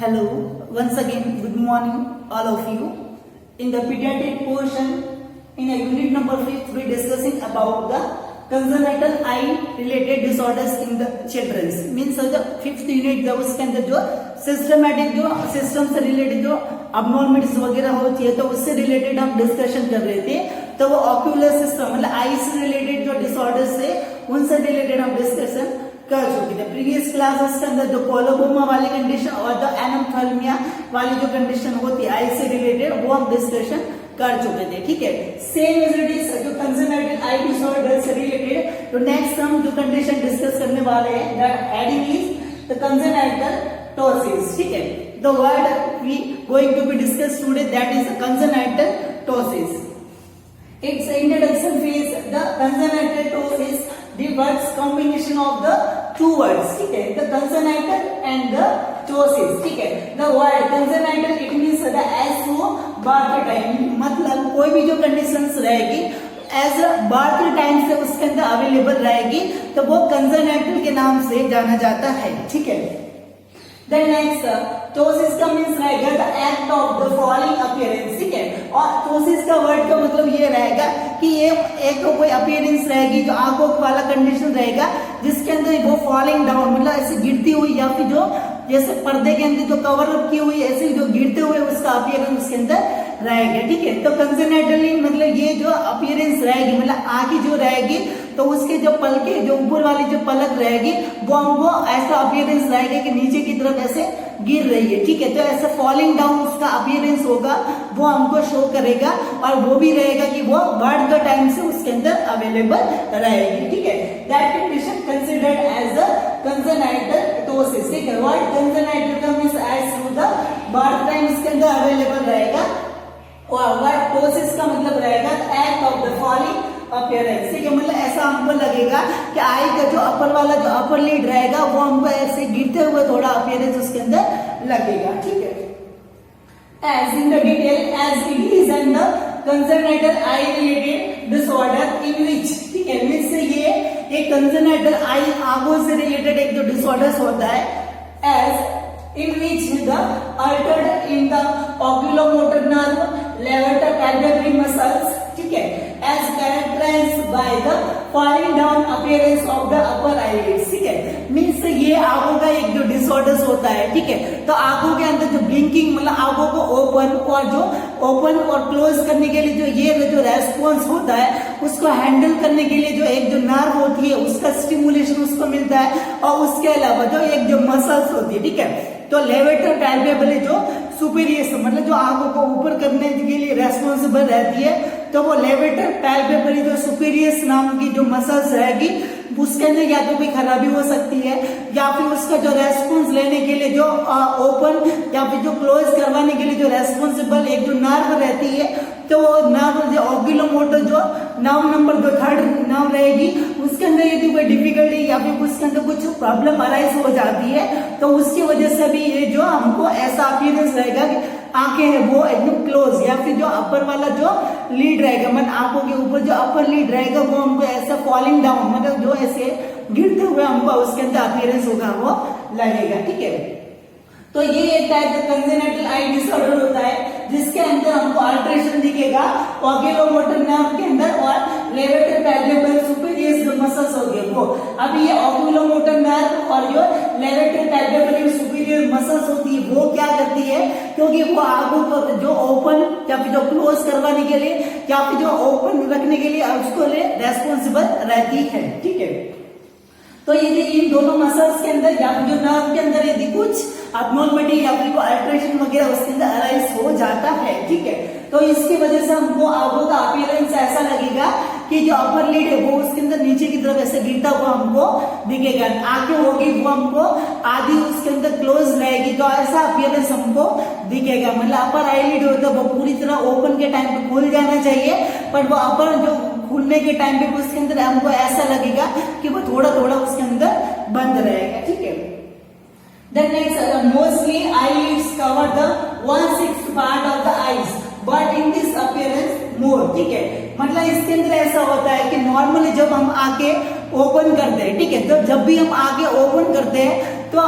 Hello, once again, good morning, all of you. In the pediatric portion, in a unit number 5, we are discussing about the congenital eye related disorders in the children. Means the 5th unit जो उसके अंदर जो systematic जो system से related जो abnormalities वगैरह होती है तो उससे रिलेटेड हम डिस्कशन कर रहे थे. तो वो ऑक्यूलर सिस्टम मतलब आई से रिलेटेड जो डिसऑर्डर्स है उनसे रिलेटेड हम डिस्कशन कर चुके थे. प्रीवियस क्लासेस के अंदर जो कोलोबोमा वाली कंडीशन और जो एनोप्थेल्मिया वाली जो कंडीशन होती है आई से रिलेटेड वो हम डिस्कशन कर चुके थे. ठीक है, सेम एज इट इज जो कंजेनिटल आई डिसऑर्डर से रिलेटेड तो नेक्स्ट हम जो कंडीशन डिस्कस करने वाले हैं that heading is the congenital ptosis. ठीक है, the word we going to be discuss today that is congenital ptosis. Its introduction phase, the congenital tosis, the words combination of the two words. ठीक है, the congenital and the tosis. ठीक है, the word congenital it means the as to birth time. मतलब कोई भी जो conditions रहेगी as birth time से उसके अंदर अवेलेबल रहेगी तो वो कंजेनिटल के नाम से जाना जाता है. ठीक है, The next टोसिस का मीन्स रहेगा the act of the falling appearance. ठीक है, और टोसिस का वर्ड का मतलब ये रहेगा कि ये एक तो कोई अपीयरेंस रहेगी जो आंखों वाला कंडीशन रहेगा जिसके अंदर वो फॉलिंग डाउन मतलब ऐसे गिरती हुई या फिर जो जैसे पर्दे के अंदर जो कवर अप की हुई ऐसे जो गिरते हुए उसका अपीयरेंस उसके अंदर रहेगा. ठीक है, तो कंजेनिटली मतलब ये जो अपीयरेंस रहेगी मतलब आंखें जो रहेगी तो उसके जो पलके जो ऊपर वाली जो पलक रहेगी वो हमको ऐसा अपीयरेंस रहेगा कि नीचे की तरफ ऐसे गिर रही है. ठीक है, तो ऐसा फॉलिंग डाउन उसका अपीयरेंस होगा वो हमको शो करेगा और वो भी रहेगा कि वो बर्थ का टाइम से उसके अंदर अवेलेबल रहेगी. ठीक है, that condition considered as a congenital ptosis. ठीक है, वर्ड कंजेनिटल का means as to the birth time इसके अंदर अवेलेबल रहेगा और वर्ड टोसिस का मतलब रहेगा act of the falling appearance. ठीक है, मतलब ऐसा हमको लगेगा कि आई का जो अपर वाला जो अपर लीड रहेगा वो हमको ऐसे गिरते हुए थोड़ा अपीयरेंस उसके अंदर लगेगा. ठीक है, as in the detail as it is and the congenital eye related disorder in which. ठीक है, मींस ये एक congenital eye आंखों से रिलेटेड एक जो डिसऑर्डर्स होता है as in which the altered in the oculomotor nerve levator palpebral muscles. ठीक है, as characterized by the falling down appearance of the upper eyelids. ठीक है, मीन्स ये आंखों का एक जो डिसऑर्डर्स होता है. ठीक है, तो आंखों के अंदर जो ब्लिंकिंग मतलब आंखों को ओपन और क्लोज करने के लिए जो ये जो रेस्पॉन्स होता है उसको हैंडल करने के लिए जो एक जो नर्व होती है उसका स्टिमुलेशन उसको मिलता है और उसके अलावा जो एक जो मसल्स होती है. ठीक है, तो लेवेटर पैल्पेबल जो सुपीरियर मतलब जो आंखों को ऊपर करने के लिए रेस्पॉन्सिबल रहती है तो वो लेवेटर पैल्पेबल जो सुपीरियर नाम की जो मसल्स रहेगी उसके अंदर या तो कोई खराबी हो सकती है या फिर उसका जो रेस्पॉन्स लेने के लिए जो ओपन या फिर जो क्लोज करवाने के लिए जो रेस्पॉन्सिबल एक जो नर्व रहती है तो वो नर्व जो ऑक्यूलोमोटर जो नर्व नंबर जो 3rd नर्व रहेगी उसके अंदर यदि कोई डिफिकल्टी या फिर उसके अंदर कुछ प्रॉब्लम अराइज हो जाती है तो उसकी वजह से भी ये जो हमको ऐसा अपीयरेंस रहेगा कि आंखें हैं वो एकदम क्लोज या फिर जो अपर वाला जो लीड रहेगा मतलब आंखों के ऊपर जो अपर लीड रहेगा वो हमको ऐसा फॉलिंग डाउन मतलब जो ऐसे गिरते हुए हमको उसके अंदर अपीयरेंस होगा वो लगेगा. ठीक है, तो ये एक टाइप का कंजेनिटल आई डिसऑर्डर होता है जिसके अंदर हमको अल्ट्रेशन दिखेगा ऑक्यूलोमोटर नर्व के अंदर और लेवेटर पैल्पेबल सुपीरियर जो मसल्स होंगे वो. अब ये ऑक्यूलोमोटर नर्व और जो लेवेटर पैल्पेबल सुपीरियर मसल्स होती है वो क्या करती है क्योंकि वो आंखों को जो ओपन या फिर जो क्लोज करवाने के लिए या फिर जो ओपन रखने के लिए उसको रेस्पॉन्सिबल रहती है. ठीक है, तो यदि इन दोनों मसल्स के अंदर या फिर जो नर्व के अंदर यदि कुछ अबनॉर्मलिटी या फिर अल्ट्रेशन वगैरह उसके अंदर अराइज हो जाता है. ठीक है, तो इसकी वजह से हमको आंखों का अपीयरेंस ऐसा लगेगा कि जो अपर लीड है वो उसके अंदर नीचे की तरफ ऐसे गिरता हुआ हमको दिखेगा. आंखें होगी वो हमको आधी उसके अंदर क्लोज रहेगी तो ऐसा अपीयरेंस हमको दिखेगा. मतलब अपर आईलिड होता है वो पूरी तरह ओपन के टाइम पे खुल जाना चाहिए पर वो अपर जो खुलने के टाइम पे उसके अंदर हमको ऐसा लगेगा कि वो थोड़ा थोड़ा उसके अंदर बंद रहेगा. ठीक है, then next mostly eyelids cover the 1/6 part of the eyes but in this appearance more. ठीक है, मतलब इसके अंदर ऐसा होता है कि नॉर्मली जब हम आंखें ओपन करते हैं, ठीक है, तो जब भी हम आंखें ओपन करते हैं तो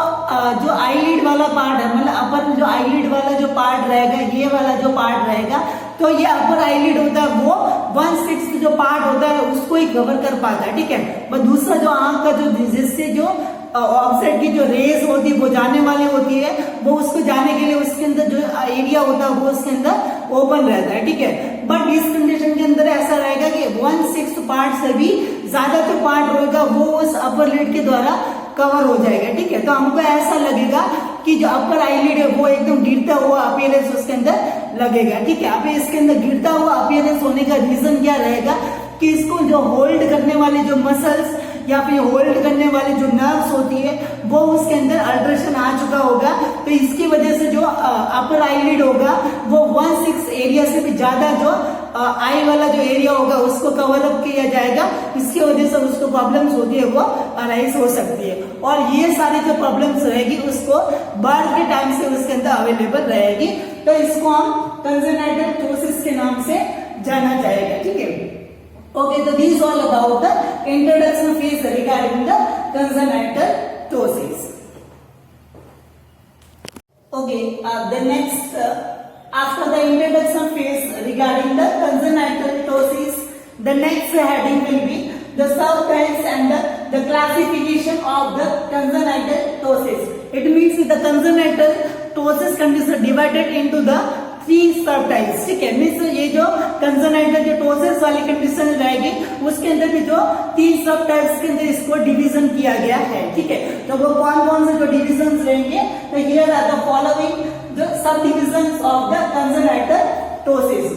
जो आईलिड वाला पार्ट है, मतलब अपर जो आईलिड वाला जो पार्ट रहेगा, ये वाला जो पार्ट रहेगा, तो ये अपर आईलिड होता है वो 1/6 जो पार्ट होता है उसको ही कवर कर पाता है, ठीक है। पर दूसरा जो आंख का जो जिससे जो ऑफसेट की जो रेज होती है वो जाने वाली होती है, वो उसको जाने के लिए उसके अंदर जो एरिया होता है वो उसके अंदर ओपन रहता है, ठीक है। बट इस कंडीशन के अंदर ऐसा रहेगा कि 1/6 पार्ट से भी ज्यादा जो पार्ट होगा वो उस अपर लिड के द्वारा कवर हो जाएगा, ठीक है। तो हमको ऐसा लगेगा कि जो अपर आईलिड है वो एकदम गिरता हुआ अपीयरेंस उसके अंदर लगेगा, ठीक है। अब इसके अंदर गिरता हुआ अपीयरेंस होने का रीजन क्या रहेगा कि इसको जो होल्ड करने वाले जो मसल्स या फिर होल्ड करने वाली जो नर्व्स होती है वो उसके अंदर अल्ट्रेशन आ चुका होगा, तो इसकी वजह से जो अपर आईलिड होगा वो 1/6 एरिया से भी ज्यादा जो आई वाला जो एरिया होगा उसको कवर अप किया जाएगा, इसकी वजह से उसको प्रॉब्लम्स होती है वो अराइज हो सकती है। और ये सारी जो प्रॉब्लम्स रहेगी उसको बर्थ के टाइम से उसके अंदर अवेलेबल रहेगी, तो इसको हम कंजेनाइटल टोसिस के नाम से जाना जाएगा, ठीक है। Okay, so this is all about the introduction phase regarding the congenital ptosis. Okay, the next after the introduction phase regarding the congenital ptosis, the next heading will be the subtypes and the classification of the congenital ptosis. It means the congenital ptosis condition divided into the 3 subtypes, ठीक है। Means ये जो congenital जो ptosis वाली condition रहेगी उसके अंदर भी जो 3 सबटाइप्स के अंदर इसको डिवीजन किया गया है, ठीक है। तो वो कौन कौन से जो डिविजन रहेंगे, तो here are the following the sub divisions of the congenital ptosis.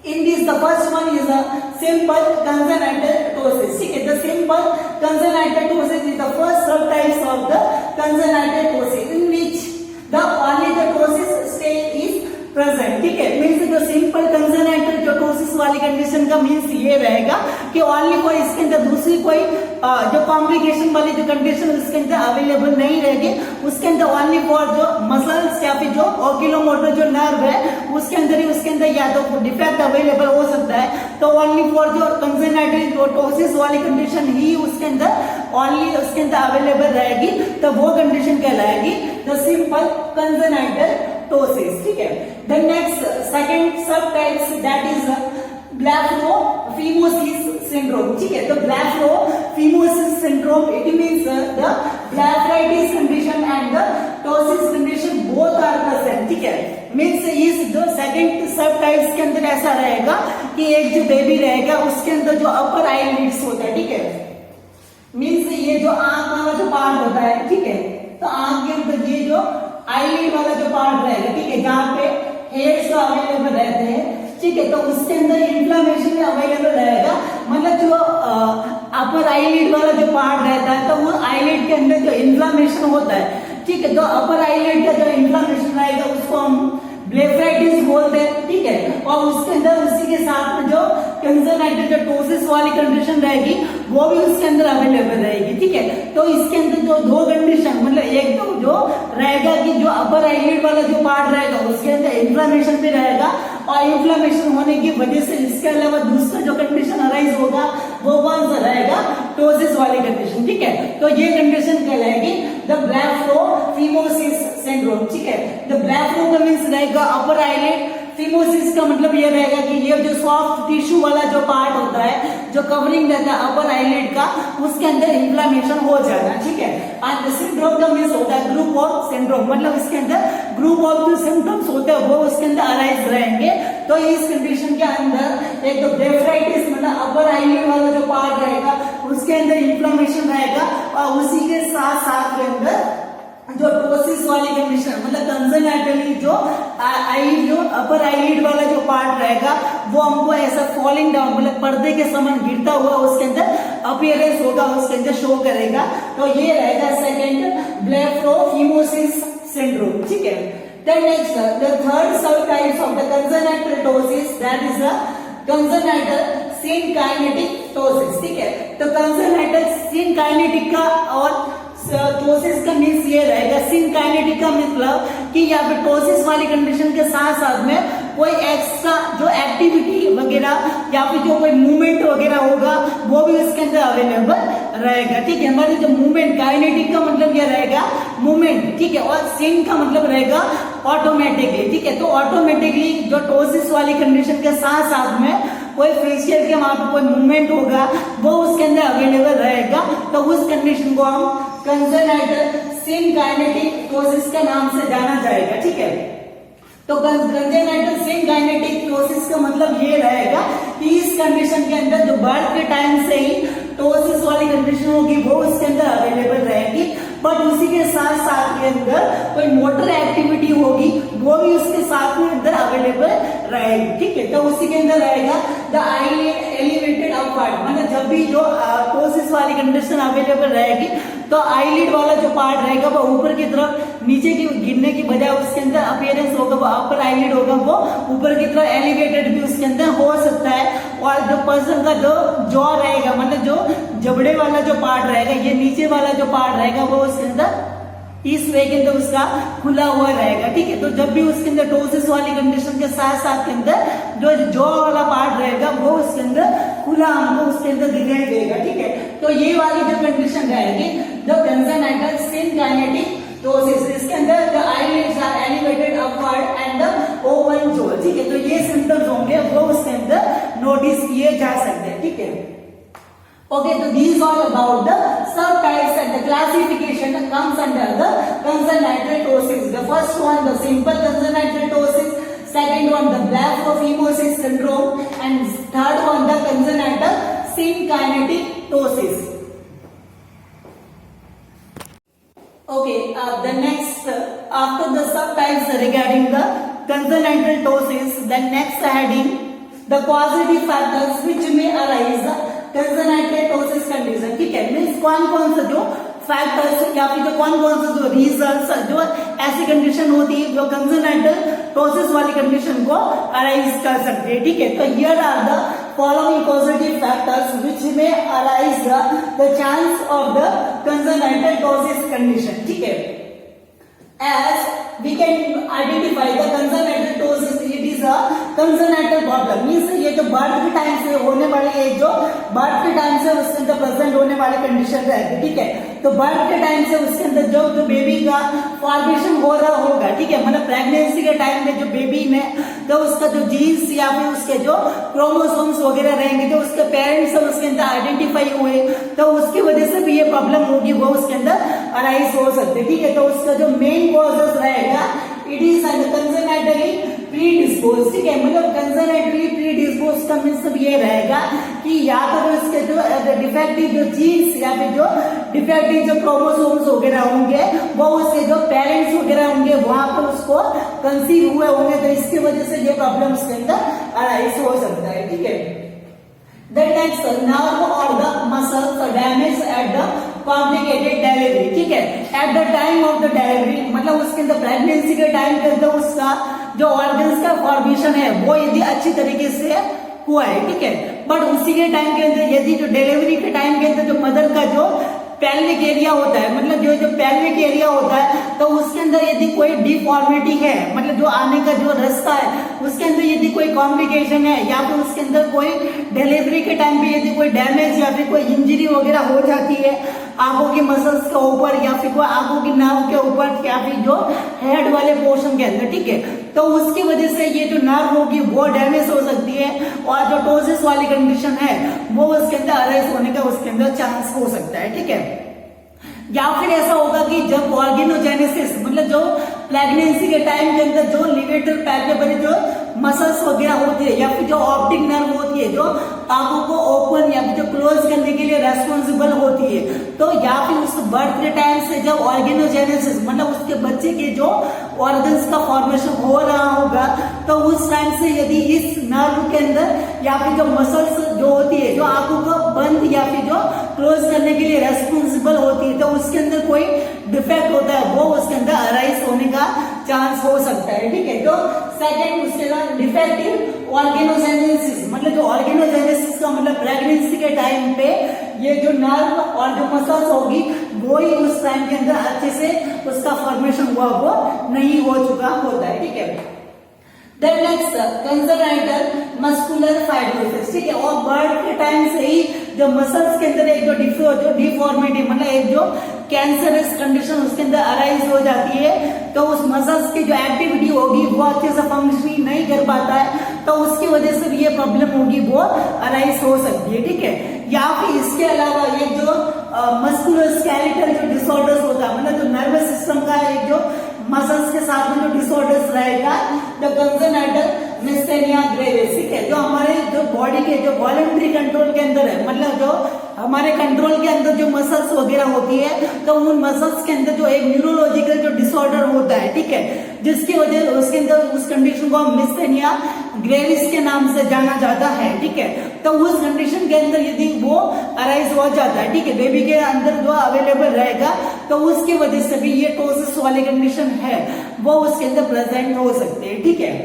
In this, the first one is a simple congenital ptosis, ठीक है। The simple congenital ptosis is the first subtypes of the congenital ptosis in which the only the ptosis stage is present, ठीक है। Means जो simple congenital जो ptosis वाली condition का means ये रहेगा कि ओनली कोई इसके अंदर दूसरी कोई जो कॉम्प्लिकेशन वाली जो कंडीशन उसके अंदर अवेलेबल नहीं रहेगी, उसके अंदर ओनली फॉर जो मसल्स या फिर जो ओक्यूलोमोटर जो नर्व है उसके अंदर ही उसके अंदर या तो डिफेक्ट अवेलेबल हो सकता है, तो ओनली फॉर जो कंजेनाइटल जो टोसिस वाली कंडीशन ही उसके अंदर ओनली उसके अंदर अवेलेबल रहेगी, तो वो कंडीशन कहलाएगी द सिंपल कंजेनाइटल टोसिस, ठीक है। The next second subtypes that is blepharophimosis syndrome, ठीक है। तो blepharophimosis syndrome it means the blepharitis condition and the ptosis condition both are present, ठीक है। मीन्स इस जो सेकंड सबटाइप्स के अंदर ऐसा रहेगा कि एक जो बेबी रहेगा उसके अंदर जो अपर आईलिड्स होता है, ठीक है। मीन्स ये जो आंख वाला जो पार्ट होता है, ठीक है, तो आंख के अंदर ये जो आईलिड वाला जो पार्ट रहेगा, ठीक है, जहाँ पे हेयर्स जो अवेलेबल रहते हैं, ठीक है, तो उसके अंदर इन्फ्लेमेशन अवेलेबल रहेगा, मतलब जो अपर आईलिड वाला जो पार्ट रहता है तो वो आईलिड के अंदर जो इन्फ्लेमेशन होता है, ठीक है, तो अपर आईलिड का जो इन्फ्लेमेशन रहेगा उसको हम ब्लेफराइटिस बोलते हैं, ठीक है। और उसके अंदर उसी के साथ में जो कंजेनाइटल जो टोसिस वाली कंडीशन रहेगी वो भी उसके अंदर अवेलेबल रहेगी, ठीक है। तो इसके अंदर जो दो कंडीशन मतलब एक तो जो रहेगा कि जो अपर आईलिड वाला जो पार्ट रहेगा उसके अंदर इन्फ्लेमेशन भी रहेगा, और इन्फ्लेमेशन होने की वजह से इसके अलावा दूसरा जो कंडीशन अराइज होगा वो कौन सा रहेगा, टोसिस वाली कंडीशन, ठीक है। तो ये कंडीशन कहलाएगी द ब्लेफारोफिमोसिस सिंड्रोम, ठीक है। द ब्लेफारो का मींस रहेगा अपर आईलिड, फिमोसिस का मतलब ये रहेगा कि ये जो सॉफ्ट टिश्यू वाला जो पार्ट होता है जो कवरिंग रहता है अपर आईलिड का उसके अंदर इन्फ्लेमेशन हो जाना, ठीक है। और सिंड्रोम का मींस होता है ग्रुप ऑफ सिंड्रोम, मतलब इसके अंदर ग्रुप ऑफ जो सिम्टम्स होते हैं वो उसके अंदर अराइज रहेंगे। तो इस कंडीशन के अंदर एक तो ब्लेफराइटिस मतलब अपर आईलिड वाला जो पार्ट रहेगा उसके अंदर इन्फ्लेमेशन रहेगा, और उसी के साथ साथ के अंदर जो टोसिस वाली कंडीशन मतलब कंजेनाइटली जो आई जो अपर आईलिड वाला जो पार्ट रहेगा वो हमको ऐसा फॉलिंग डाउन मतलब पर्दे के समान गिरता हुआ उसके अंदर अपीयरेंस होगा, उसके अंदर शो करेगा। तो ये रहेगा सेकंड ब्लेफारोफिमोसिस सिंड्रोम, ठीक है। Then next the third sub types of the congenital ptosis that is the congenital synkinetic ptosis, ठीक है। तो कंजेनाइटल सिनकाइनेटिक का और टोसिस का मीन्स ये रहेगा, सिनकाइनेटिक का मतलब कि या फिर टोसिस वाली कंडीशन के साथ साथ में कोई एक्स्ट्रा जो एक्टिविटी वगैरह या फिर जो कोई मूवमेंट वगैरह होगा वो भी उसके अंदर अवेलेबल रहेगा, ठीक है। हमारे जो मूवमेंट, काइनेटिक का मतलब क्या रहेगा, मूवमेंट, ठीक है, और सिन का मतलब रहेगा ऑटोमेटिकली, ठीक है। तो ऑटोमेटिकली जो टोसिस वाली कंडीशन के साथ साथ में कोई फेशियल के वहां पर कोई मूवमेंट होगा वो उसके अंदर अवेलेबल रहेगा, तो उस कंडीशन को हम कंजेनाइटल सिन काइनेटिक टोसिस के नाम से जाना जाएगा, ठीक है। तो कंजेनाइटल सिन काइनेटिक टोसिस का मतलब ये रहेगा कि इस कंडीशन के अंदर जो बर्थ के टाइम से ही टोसिस वाली कंडीशन होगी वो उसके अंदर अवेलेबल रहेगी, बट उसी के साथ साथ के अंदर कोई मोटर एक्टिविटी होगी वो भी उसके साथ में अंदर अवेलेबल रहेगी, ठीक है। तो उसी के अंदर रहेगा द आईलिड एलिवेटेड अपवर्ड, मतलब जब भी जो टोसिस वाली कंडीशन अवेलेबल रहेगी तो आईलिड वाला जो पार्ट रहेगा वो ऊपर की तरफ नीचे की गिरने की बजाय उसके अंदर अपीयरेंस होगा, वो अपर आईलिड होगा वो ऊपर की तरफ एलिवेटेड भी उसके अंदर हो सकता है, और जो पर्सन का जो जॉ रहेगा, मतलब जो जबड़े वाला जो पार्ट रहेगा, ये नीचे वाला जो पार्ट रहेगा वो उसके अंदर इस वे के अंदर उसका खुला हुआ रहेगा, ठीक है। तो जब भी उसके अंदर टोसिस वाली कंडीशन के साथ साथ के अंदर जो जॉ वाला पार्ट रहेगा वो उसके अंदर खुला हमको उसके अंदर दिखाई देगा, ठीक है। तो ये वाली जो कंडीशन रहेगी the congenital synkinetic ptosis, इसके अंदर the eyelids are elevated upward and the open jaw, ठीक है। तो ये सिम्टम्स होंगे वो उसके अंदर नोटिस किए जा सकते हैं, ठीक है। Okay, so these all about the subtypes and the classification that comes under the congenital ptosis. The first one, the simple congenital ptosis. Second one, the blepharophimosis syndrome, and third one, the congenital synkinetic ptosis. Okay, the next after the subtypes regarding the congenital ptosis, the next heading, the causative factors which may arise congenital ptosis condition, ठीक है। Means कौन कौन सा जो factors या फिर जो कौन कौन सा जो रीजंस जो ऐसी कंडीशन होती है जो कंजेनाइटल टोसिस वाली कंडीशन को अराइज कर सकते हैं, ठीक है। तो here are the following positive factors which may arise the chance of the congenital ptosis condition, ठीक है। As we can identify the congenital ptosis, it is a congenital problem, means ये जो बर्थ के टाइम से होने वाली है, जो बर्थ के टाइम से उसके अंदर प्रेजेंट होने वाली कंडीशन रहेगी, ठीक है। तो बर्थ के टाइम से उसके अंदर जो बेबी का फॉर्मेशन हो रहा होगा, ठीक है, मतलब प्रेगनेंसी के टाइम में जो बेबी में तो उसका जो जीन्स या फिर उसके जो क्रोमोसोम्स वगैरह रहेंगे जो उसके पेरेंट्स से उसके अंदर आइडेंटिफाई हुए, तो उसकी वजह से भी ये प्रॉब्लम होगी वो उसके अंदर अराइज हो सकते, ठीक है। तो उसका जो मेन कॉजेस रहेगा इट इज कंजेनाइटली प्रीडिस्पोज, ठीक है, मतलब कंजेनाइटली प्रीडिस्पोज का मीन्स ये रहेगा कि या तो इसके जो डिफेक्टिव जो जीन्स या फिर जो डिफेक्टिव जो क्रोमोसोम्स वगैरह होंगे वो उसके जो पेरेंट्स वगैरह होंगे वहां पर उसको कंसीव हुए होंगे, तो इसकी वजह से ये प्रॉब्लम उसके अंदर अराइज हो सकता है, ठीक है। The next nerve or the muscles damage at the complicated delivery, ठीक है। At the time of the delivery, मतलब उसके अंदर प्रेगनेंसी के टाइम के अंदर उसका जो ऑर्गन्स का फॉर्मेशन है वो यदि अच्छी तरीके से हुआ है, ठीक है, बट उसी के टाइम के अंदर यदि जो डिलीवरी के टाइम के अंदर जो मदर का जो पेल्विक एरिया होता है, मतलब जो पेल्विक एरिया होता है तो उसके अंदर यदि कोई डिफॉर्मिटी है, मतलब जो आने का जो रास्ता है उसके अंदर यदि कोई कॉम्प्लिकेशन है या फिर उसके अंदर कोई डिलीवरी के टाइम पे यदि कोई डैमेज या फिर कोई इंजरी वगैरह हो जाती है आंखों के मसल्स के ऊपर या फिर कोई आंखों की नर्व के ऊपर या फिर जो हेड वाले पोर्शन के अंदर, ठीक है, तो उसकी वजह से ये जो नर्व होगी वो डैमेज हो सकती है और जो टोसिस वाली कंडीशन है वो उसके अंदर अराइज होने का उसके अंदर चांस हो सकता है, ठीक है। या फिर ऐसा होगा कि जब ऑर्गेनोजेनेसिस, मतलब जो प्रेगनेंसी के टाइम के अंदर जो लिवेटर पैल्पेबरी जो मसल्स वगैरह होती है या फिर जो ऑप्टिक नर्व होती है जो आंखों को ओपन या फिर जो क्लोज करने के लिए रेस्पॉन्सिबल होती है, तो या फिर उस बर्थ के टाइम से जब ऑर्गेनोजेनेसिस मतलब उसके बच्चे के जो ऑर्गन्स का फॉर्मेशन हो रहा होगा तो उस टाइम से यदि इस नर्व के अंदर या फिर जो मसल्स जो होती है जो आंखों को बंद या फिर जो क्लोज करने के लिए रेस्पॉन्सिबल होती है तो उसके अंदर कोई डिफेक्ट होता है वो उसके अंदर अराइज होने का चांस हो सकता है, ठीक है। तो सेकंड उसके बाद डिफेक्टिव ऑर्गेनोजेनेसिस, मतलब जो ऑर्गेनोजेनेसिस का मतलब प्रेगनेंसी के टाइम पे ये जो नर्व और जो मसल्स होगी वो ही उस टाइम के अंदर अच्छे से उसका फॉर्मेशन हुआ वो नहीं हो चुका होता है, ठीक है। Then next congenital muscular fibrosis, ठीक है, और बर्थ के टाइम से ही जो मसल्स के अंदर एक जो डिफॉर्मिटी मतलब एक जो कैंसरस कंडीशन उसके अंदर अराइज हो जाती है, तो उस मसल्स की जो एक्टिविटी होगी वो अच्छे से फंक्शनिंग नहीं कर पाता है, तो उसकी वजह से भी ये प्रॉब्लम होगी वो अराइज हो सकती है, ठीक है। या फिर इसके अलावा ये जो मस्कुलोस्केलेटल जो डिसऑर्डर्स होता है मतलब जो नर्वस सिस्टम का एक जो मसल्स के साथ में जो डिसऑर्डर्स रहेगा, द कंजेनाइटल मिस्थेनिया ग्रेविस, ठीक है, जो हमारे जो बॉडी के जो वॉलंटरी कंट्रोल के अंदर है, मतलब जो हमारे कंट्रोल के अंदर जो मसल्स वगैरह होती है, तो उन मसल्स के अंदर जो एक न्यूरोलॉजिकल जो डिसऑर्डर होता है, ठीक है, जिसकी वजह उसके अंदर उस कंडीशन को हम मिस्थेनिया ग्रेविस के नाम से जाना जाता है, ठीक है। तो उस कंडीशन के अंदर यदि वो अराइज हो जाता है, ठीक है, बेबी के अंदर जो अवेलेबल रहेगा, तो उसकी वजह से भी ये टोसिस वाली कंडीशन है वो उसके अंदर प्रेजेंट हो सकते हैं, ठीक है।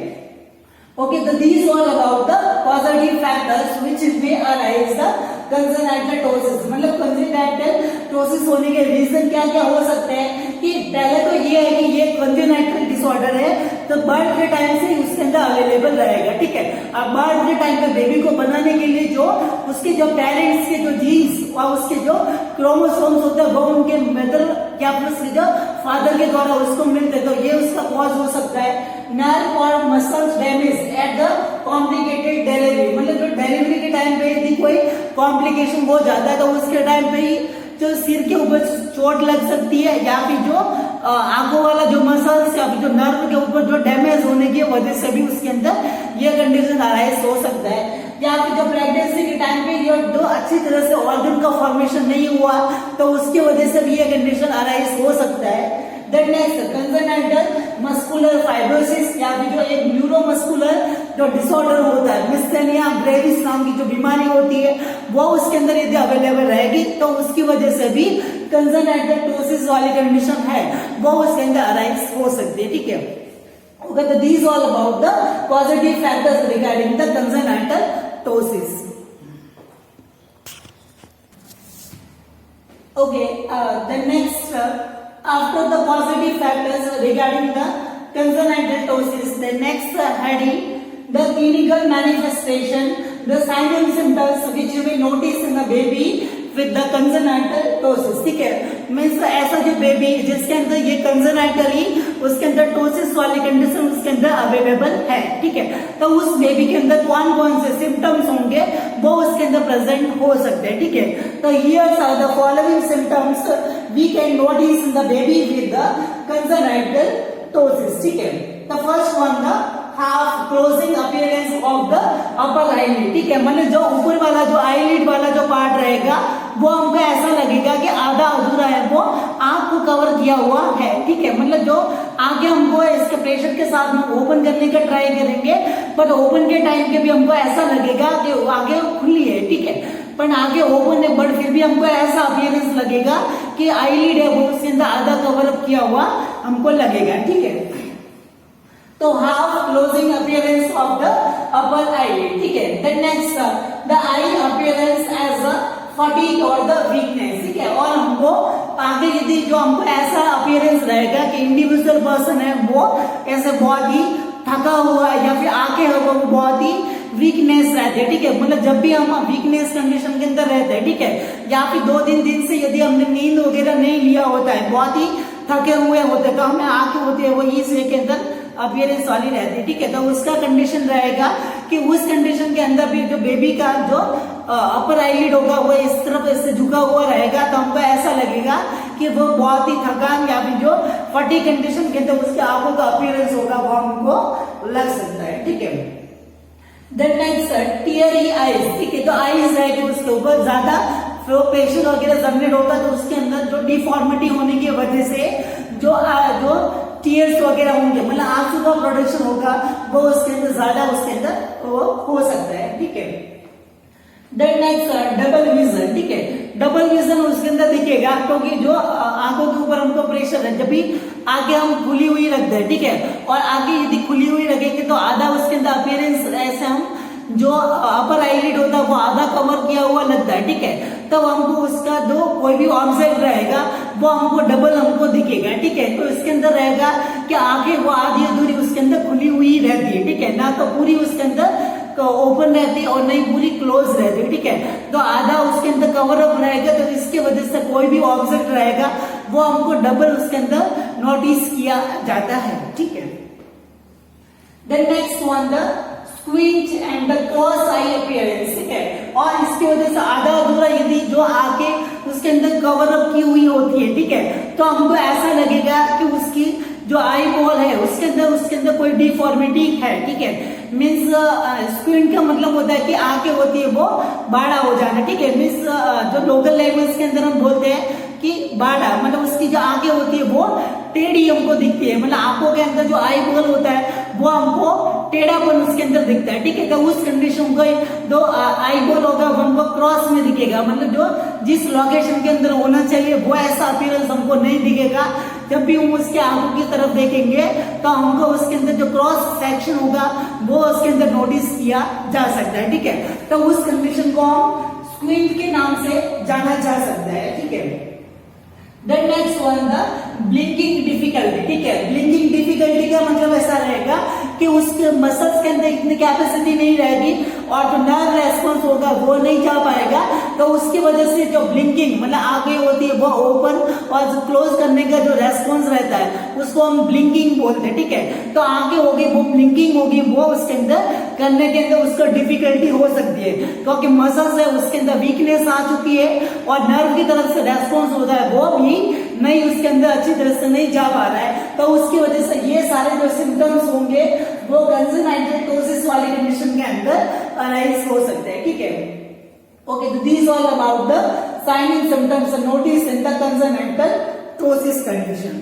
Okay, so these all about the causative factors which may arise the congenital ptosis। मतलब congenital ptosis होने के रीजन क्या क्या हो सकते हैं कि पहले तो ये है कि ये congenital disorder है, तो बर्थ के टाइम से उसके अंदर अवेलेबल रहेगा, ठीक है। अब बर्थ के टाइम पे बेबी को बनाने के लिए जो उसके जो पेरेंट्स के जो जीन्स और उसके जो क्रोमोसोम्स होते हैं वो उनके मदर या फिर उसके जो फादर के द्वारा उसको मिलते, तो ये उसका कॉज हो सकता है। नर्व और muscles damage at the complicated delivery, मतलब जो डिलीवरी के टाइम पे यदि कोई कॉम्प्लिकेशन हो जाता है तो उसके टाइम पे ही जो सिर के ऊपर चोट लग सकती है, या फिर जो आंखों वाला जो मसल्स या फिर जो नर्व के ऊपर जो डैमेज होने की वजह से भी उसके अंदर ये कंडीशन अराइज हो सकता है। या फिर जो प्रेगनेंसी के टाइम पे ये जो अच्छी तरह से ऑर्गन का फॉर्मेशन नहीं हुआ, तो उसकी वजह से भी ये कंडीशन अराइज हो सकता है। Then next congenital muscular fibrosis या फिर जो एक न्यूरोमस्कुलर जो डिसऑर्डर होता है मिस्थेनिया ग्रेविस नाम की जो बीमारी होती है वो उसके अंदर यदि अवेलेबल रहेगी, तो उसकी वजह से भी congenital ptosis वाली कंडीशन है वो उसके अंदर अराइज हो सकती है, ठीक है। Okay, so these all about the causative factors regarding the congenital ptosis. Okay, the next after the positive factors regarding the congenital ptosis, the next heading, the clinical manifestation, the signs and symptoms which you will notice in the baby with the congenital ptosis, ठीक है। Means ऐसा जो baby जिसके अंदर ये congenitally उसके अंदर ptosis वाली कंडीशन उसके अंदर अवेलेबल है, ठीक है, तो उस बेबी के अंदर कौन कौन से सिम्टम्स होंगे वो उसके अंदर प्रेजेंट हो सकते हैं, ठीक है। तो here's are the following symptoms we can notice in the baby with the congenital ptosis, ठीक है। The first one the half closing appearance of the upper eyelid, ठीक है, मतलब जो ऊपर वाला जो आईलिड वाला जो पार्ट रहेगा वो हमको ऐसा लगेगा कि आधा अधूरा है, वो आंख को कवर किया हुआ है, ठीक है, मतलब जो आगे हमको इसके प्रेशर के साथ में ओपन करने का ट्राई करेंगे, पर ओपन के टाइम के भी हमको ऐसा लगेगा कि आगे खुली है, ठीक है, पर आगे ओपन है, बट फिर भी हमको ऐसा अपीयरेंस लगेगा कि आईलिड है वो उसके अंदर आधा कवर अप किया हुआ हमको लगेगा, ठीक है। तो half closing appearance of the upper eyelid, ठीक है। Then next the eye appearance as a fatigue और द वीकनेस, ठीक है, और हमको आगे यदि जो हमको ऐसा अपीयरेंस रहेगा कि इंडिविजुअल पर्सन है वो ऐसे बहुत ही थका हुआ है या फिर आगे है वो बहुत ही वीकनेस रहते हैं, ठीक है, मतलब जब भी हम वीकनेस कंडीशन के अंदर रहते हैं, ठीक है, या फिर 2-3 दिन से यदि हमने नींद वगैरह नहीं लिया होता है, बहुत ही थके हुए होते हैं, तो हमें आंखें होती है वो इस वे के अंदर अपीयरेंस वाली रहती है, ठीक है, तो उसका कंडीशन रहेगा कि उस कंडीशन के अंदर भी जो बेबी का जो अपर आईलिड होगा वो इस तरफ ऐसे झुका हुआ रहेगा, तो हमको ऐसा लगेगा कि वो बहुत ही थकान या फिर जो फटी कंडीशन के अंदर उसके आंखों का अपीयरेंस होगा वो हमको लग सकता है, ठीक है। देन नेक्स्ट टीयरी आईज, ठीक है, तो आईज रहेगी उसके ऊपर ज्यादा प्रेशर वगैरह जनरेट होगा, तो उसके अंदर जो डिफॉर्मिटी होने की वजह से जो टीयर्स वगैरह होंगे, मतलब आंसू का प्रोडक्शन होगा वो उसके अंदर ज्यादा उसके अंदर वो हो सकता है, ठीक है। देन नेक्स्ट डबल विजन, ठीक है, डबल विजन उसके अंदर दिखेगा क्योंकि जो आंखों के ऊपर हमको प्रेशर है, जब भी आगे हम खुली हुई रखते हैं, ठीक है, और आगे यदि खुली हुई रखेंगे तो आधा उसके अंदर अपीयरेंस ऐसे हम जो अपर आईलिड होता है वो आधा कवर किया हुआ लगता है, ठीक है, तब हमको उसका जो कोई भी ऑब्जेक्ट रहेगा वो हमको डबल हमको दिखेगा, ठीक है, तो इसके अंदर रहेगा कि आंखें वो आधी अधूरी उसके अंदर खुली हुई रहती है, ठीक है, ना तो पूरी उसके अंदर ओपन रहती है और नहीं पूरी क्लोज रहती है, ठीक है। तो आधा उसके अंदर कवर अप रहेगा, तो इसके वजह से कोई भी ऑब्जेक्ट रहेगा वो हमको डबल उसके अंदर नोटिस किया जाता है, ठीक है। Then next one the squinch and the cross eye appearance, ठीक है। और इसकी वजह से आधा अधूरा यदि जो आके उसके अंदर कवर अप की हुई होती है, ठीक है, तो हमको ऐसा लगेगा कि उसकी जो आई बॉल है उसके अंदर कोई डिफॉर्मिटी है, ठीक है। मीन्स स्क्विंट का मतलब होता है कि आंखें होती है वो बाड़ा हो जाना, ठीक है। मीन्स जो लोकल लैंग्वेज के अंदर हम बोलते हैं कि बाड़ा, मतलब उसकी जो आंखें होती है वो टेढ़ी हमको दिखती है, मतलब आंखों के अंदर जो आई बॉल होता है वो हमको टेढ़ापन उसके अंदर दिखता है, ठीक है। तो उस कंडीशन को जो आई बॉल होगा वो हमको क्रॉस में दिखेगा, मतलब जो जिस लोकेशन के अंदर होना चाहिए वो ऐसा अपीयरेंस हमको नहीं दिखेगा। जब भी हम उसके आंखों की तरफ देखेंगे तो हमको उसके अंदर जो क्रॉस सेक्शन होगा वो उसके अंदर नोटिस किया जा सकता है, ठीक है। तो उस कंडीशन को हम स्क्विंट के नाम से जाना जा सकता है, ठीक है। Then next one the blinking difficulty, ठीक है। ब्लिंकिंग डिफिकल्टी का मतलब ऐसा रहेगा कि उसके मसल्स के अंदर इतनी कैपेसिटी नहीं रहेगी और जो नर्व रेस्पॉन्स होगा वो नहीं जा पाएगा, तो उसकी वजह से जो ब्लिंकिंग मतलब आगे होती है वो ओपन और जो क्लोज करने का जो रेस्पॉन्स रहता है उसको हम ब्लिंकिंग बोलते हैं, ठीक है। तो आगे होगी वो ब्लिंकिंग होगी, वो उसके अंदर करने के अंदर उसको डिफिकल्टी हो सकती है क्योंकि मसल्स है उसके अंदर वीकनेस आ चुकी है और नर्व की तरफ से रेस्पॉन्स होता है वो भी नहीं उसके अंदर अच्छी तरह से नहीं जा पा रहा है, तो उसकी वजह से ये सारे जो सिम्टम्स होंगे वो कंजेनाइटल टोसिस वाली कंडीशन के अंदर अराइज हो सकते हैं, ठीक है। ओके, तो this all about the sign and symptoms notice in the congenital ptosis condition.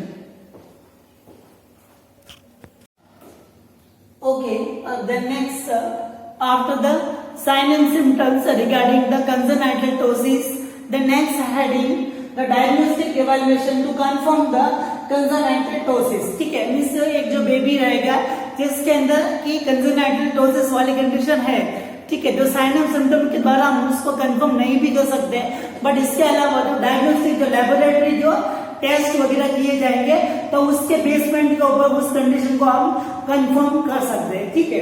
Okay, then next, after the sign and symptoms regarding the congenital ptosis, the next heading, the diagnostic evaluation to confirm the congenital ptosis, ठीक है। Means एक जो baby रहेगा जिसके अंदर की congenital ptosis वाली condition है, ठीक है, जो साइन और सिम्टम के द्वारा हम उसको कंफर्म नहीं भी कर सकते, बट इसके अलावा जो डायग्नोस्टिक जो लेबोरेटरी जो टेस्ट वगैरह किए जाएंगे तो उसके बेसमेंट के ऊपर उस कंडीशन को हम कंफर्म कर सकते हैं, ठीक है।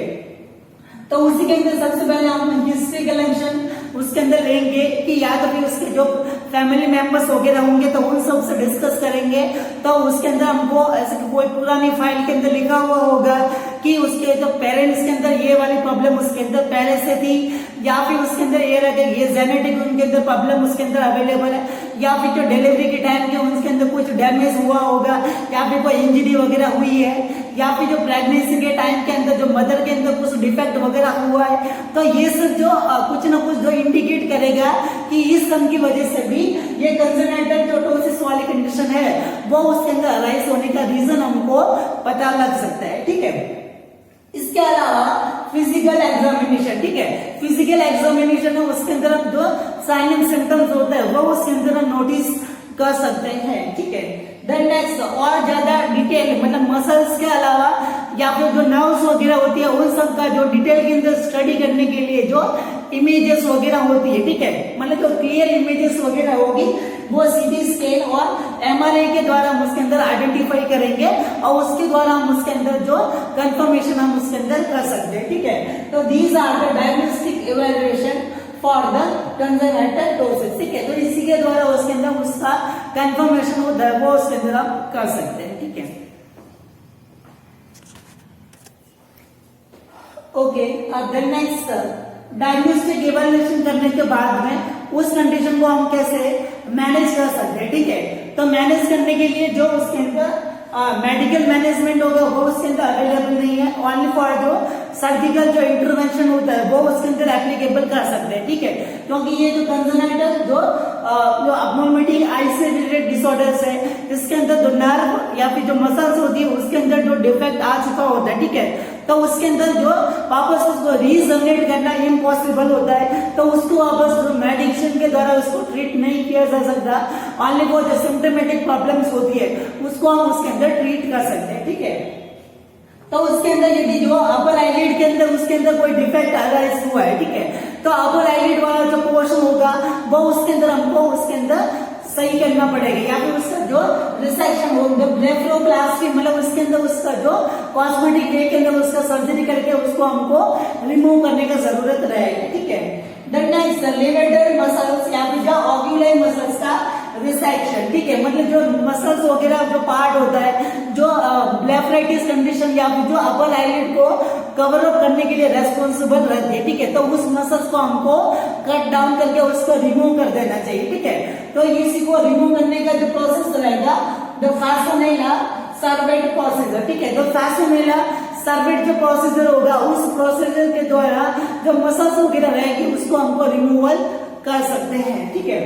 तो उसी के अंदर सबसे पहले हम हिस्ट्री कलेक्शन उसके अंदर लेंगे कि या तो फिर उसके जो फैमिली मेंबर्स वगैरह होंगे तो उन सब से डिस्कस करेंगे, तो उसके अंदर हमको ऐसे कोई पुरानी फाइल के अंदर लिखा हुआ होगा कि उसके जो पेरेंट्स के अंदर ये वाली प्रॉब्लम उसके अंदर पहले से थी, या फिर उसके अंदर ये रहेगा ये जेनेटिक उनके अंदर प्रॉब्लम उसके अंदर अवेलेबल है, या फिर जो डिलीवरी के टाइम के उसके अंदर कुछ डैमेज हुआ होगा, या फिर कोई इंजरी वगैरह हुई है, या फिर जो प्रेगनेंसी के टाइम के अंदर जो मदर के अंदर कुछ डिफेक्ट वगैरह हुआ है, तो ये सब जो कुछ ना कुछ जो इंडिकेट करेगा कि इस सम की वजह से भी ये कंजेनाइटल जो टोसिस वाली कंडीशन है वो उसके अंदर अराइज होने का रीजन हमको पता लग सकता है, ठीक है। इसके अलावा फिजिकल एग्जामिनेशन, ठीक है, फिजिकल एग्जामिनेशन है उसके अंदर हम जो साइन एंड सिम्टम्स होते हैं वो उसके अंदर हम नोटिस कर सकते हैं, ठीक है। देन नेक्स्ट, और ज्यादा डिटेल मतलब मसल्स के अलावा या फिर जो नर्व्स वगैरह होती है उन सब का जो डिटेल के अंदर स्टडी करने के लिए जो इमेजेस वगैरह होती है, ठीक है, मतलब जो क्लियर इमेजेस वगैरह होगी वो सीटी स्कैन और एमआरआई के द्वारा हम उसके अंदर आइडेंटिफाई करेंगे और उसके द्वारा हम उसके अंदर जो कंफर्मेशन हम उसके अंदर कर सकते हैं, ठीक है। तो these are the diagnostic evaluation for the congenital ptosis, ठीक है। तो इसी के द्वारा उसके अंदर उसका कंफर्मेशन होता है वो उसके अंदर आप कर सकते हैं, ठीक है। ओके, अब देन नेक्स्ट, डायग्नोस्टिक इवैल्यूएशन करने के बाद में उस कंडीशन को हम कैसे मैनेज कर सकते हैं, ठीक है। तो मैनेज करने के लिए जो उसके अंदर मेडिकल मैनेजमेंट होगा वो उसके अंदर अवेलेबल नहीं है, ओनली फॉर जो सर्जिकल जो इंटरवेंशन होता है वो उसके अंदर एप्लीकेबल कर सकते हैं, ठीक है। क्योंकि ये जो कंजेनाइटल जो अबनॉर्मलिटी आई से रिलेटेड डिसऑर्डर्स है इसके अंदर जो नर्व या फिर जो मसल्स होती है उसके अंदर जो डिफेक्ट आ चुका होता है, ठीक है, तो उसके अंदर जो वापस उसको रीजनरेट करना इम्पॉसिबल होता है, तो उसको वापस मेडिकेशन के द्वारा उसको ट्रीट नहीं किया जा सकता, ओनली वो जो सिम्टोमेटिक प्रॉब्लम्स होती है उसको हम उसके अंदर ट्रीट कर सकते हैं, ठीक है। तो उसके अंदर यदि जो अपर आईलिड के अंदर उसके अंदर कोई डिफेक्ट अराइज हुआ है, ठीक है, तो अपर आईलिड वाला जो पोर्शन होगा वो उसके अंदर हमको उसके अंदर सही करना पड़ेगा, या फिर उसका जो रिसेक्शन हो ब्लेफरोप्लास्टी मतलब उसके अंदर उसका जो कॉस्मेटिक वे के अंदर उसका सर्जरी करके उसको हमको रिमूव करने का जरूरत रहेगी, ठीक है। देन नेक्स्ट लेवेटर मसल्स या फिर जो ऑक्यूलर मसल्स का रिसेक्शन, ठीक है, मतलब जो मसल्स वगैरह जो पार्ट होता है जो ब्लेफराइटिस कंडीशन या फिर जो अपर आईलिड को कवर अप करने के लिए रेस्पॉन्सिबल रहती है, ठीक है, तो उस मसल्स को हमको कट डाउन करके उसको रिमूव कर देना चाहिए, ठीक है। तो इसी को रिमूव करने का जो प्रोसेस रहेगा द फासोनेला सर्वेट प्रोसीजर, ठीक है। तो फासोनेला सर्वेट जो प्रोसीजर होगा उस प्रोसीजर के द्वारा जो मसल्स वगैरह रहेगी उसको हमको रिमूवल कर सकते हैं, ठीक है।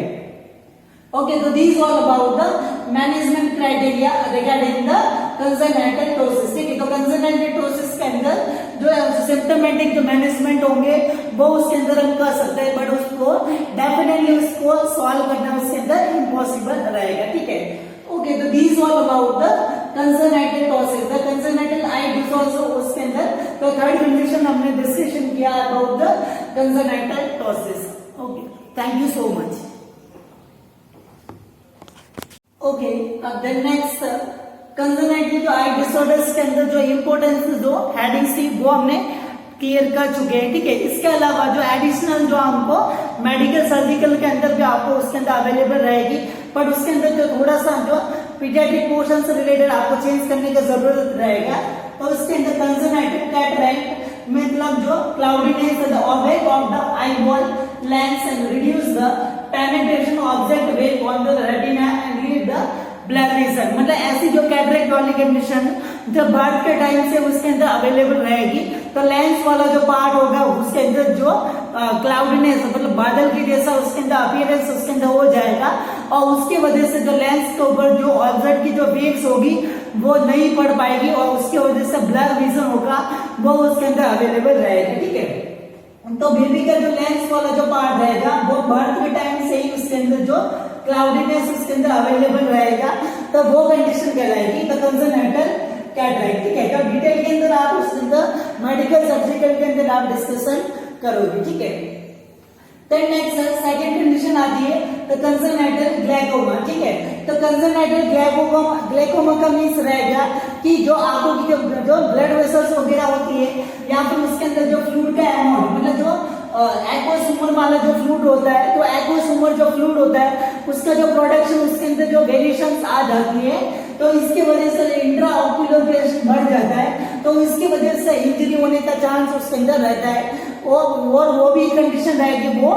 ओके, तो this all about the management criteria regarding the congenital ptosis, ठीक है। तो कंजनाइटल टोसिस के अंदर जो सिम्टोमेटिक जो मैनेजमेंट होंगे वो उसके अंदर हम कर सकते हैं, बट उसको डेफिनेटली उसको सॉल्व करना उसके अंदर इम्पॉसिबल रहेगा, ठीक है। ओके, तो this all about the congenital ptosis, the congenital I disorder उसके अंदर। तो थर्ड कंडीशन हमने डिस्कशन किया about the congenital ptosis. Okay, thank you so much. Okay, अब देन नेक्स्ट कंजनाइटल जो आई डिसऑर्डर्स के अंदर जो इंपॉर्टेंस जो हेडिंग्स थी वो हमने क्लियर कर चुके हैं, ठीक है। इसके अलावा जो एडिशनल जो हमको मेडिकल सर्जिकल के अंदर भी आपको उसके अंदर अवेलेबल रहेगी, बट उसके अंदर जो थोड़ा सा जो पीडियाट्रिक पोर्शन से रिलेटेड आपको चेंज करने की जरूरत रहेगा। तो उसके अंदर कंजनाइटल कैटरैक्ट मतलब जो cloudiness the object of the eyeball lens and reduce the penetration object wave on the retina and read the blurism, मतलब ऐसी जो कैटरैक्ट वाली कंडीशन जब बर्थ के टाइम से उसके अंदर अवेलेबल रहेगी तो लेंस वाला जो पार्ट होगा उसके अंदर जो क्लाउडीनेस मतलब बादल की जैसा उसके अंदर अपीयरेंस उसके अंदर हो जाएगा, और उसकी वजह से जो लेंस के ऊपर जो ऑब्जेक्ट की जो वेव्स होगी वो नहीं पड़ पाएगी और उसकी वजह से ब्लर विजन होगा वो उसके अंदर अवेलेबल रहेगा, ठीक है। तो बेबी का जो लेंस वाला जो पार्ट रहेगा वो बर्थ के टाइम से ही उसके अंदर जो क्लाउडीनेस उसके अंदर अवेलेबल रहेगा, तो वो कंडीशन कहलाएगी द कंजनाइटल कैटरैक्ट, ठीक है। तो डिटेल के अंदर आप उसके अंदर मेडिकल सर्जिकल के अंदर आप डिस्कशन करोगे, ठीक है। देन नेक्स्ट सेकंड कंडीशन आती है द कंजनाइटल ग्लाइकोमा, ठीक है। तो कंजनाइटल ग्लाइकोमा का मीन्स रहेगा कि जो आंखों की जो ब्लड वेसल्स वगैरह होती है या फिर उसके अंदर जो फ्लूइड का अमाउंट मतलब जो एक्वस ह्यूमर वाला जो फ्लूइड होता है, तो एक्वस ह्यूमर जो फ्लूइड होता है उसका जो प्रोडक्शन उसके अंदर जो वेरिएशंस आ जाती है, तो इसकी वजह से इंट्रा ऑक्यूलर प्रेशर बढ़ जाता है, तो इसकी वजह से इंजरी होने का चांस उसके अंदर रहता है। और वो भी कंडीशन रहेगी वो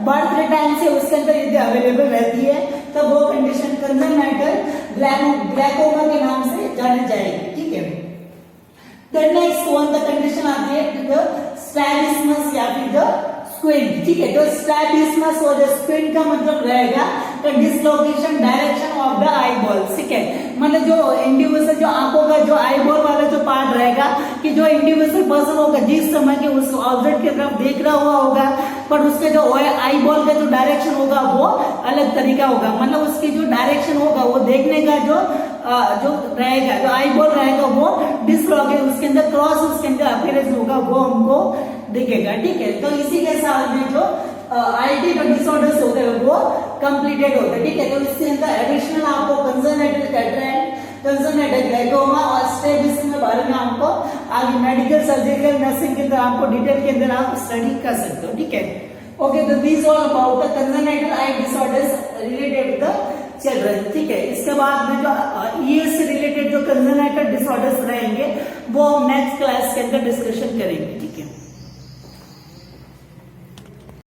बर्थ के टाइम से उसके अंदर यदि अवेलेबल रहती है तो वो कंडीशन कंजनाइटल ग्लाइकोमा के नाम से जानी जाएगी, ठीक है। Then next one the condition आती है स्ट्रैबिस्मस या फिर द स्क्विंट, ठीक है। तो स्ट्रैबिस्मस और स्क्विंट का मतलब रहेगा the dislocation direction of the eyeball, ठीक है। मतलब जो इंडिविजुअल जो आंखों का जो आईबॉल वाला जो पार्ट रहेगा कि जो इंडिविजुअल पर्सन होगा जिस समय के उस ऑब्जेक्ट की तरफ देख रहा हुआ होगा पर उसके जो आईबॉल का जो डायरेक्शन होगा वो अलग तरीका होगा, मतलब उसकी जो डायरेक्शन होगा वो देखने का जो रहेगा जो आईबॉल रहेगा वो डिसलोकेट उसके अंदर क्रॉस उसके अंदर अपीयरेंस होगा वो हमको दिखेगा, ठीक है। तो इसी के साथ में जो आईटी का डिसऑर्डर्स होते हैं वो कंप्लीटेड होते हैं, ठीक है। तो इसके अंदर एडिशनल आपको कंजनाइटल कैटरैक्ट, कंजनाइटल ग्लाइकोमा और स्ट्रैबिस्मस के बारे में आपको आगे मेडिकल सर्जिकल नर्सिंग के अंदर आपको डिटेल के अंदर आप स्टडी कर सकते हो, ठीक है। ओके, तो this all about the congenital eye disorders related to the children, ठीक है। इसके बाद में जो ईएस से रिलेटेड जो कंजनाइटल डिसऑर्डर्स रहेंगे वो हम नेक्स्ट क्लास के अंदर डिस्कशन करेंगे, ठीक है।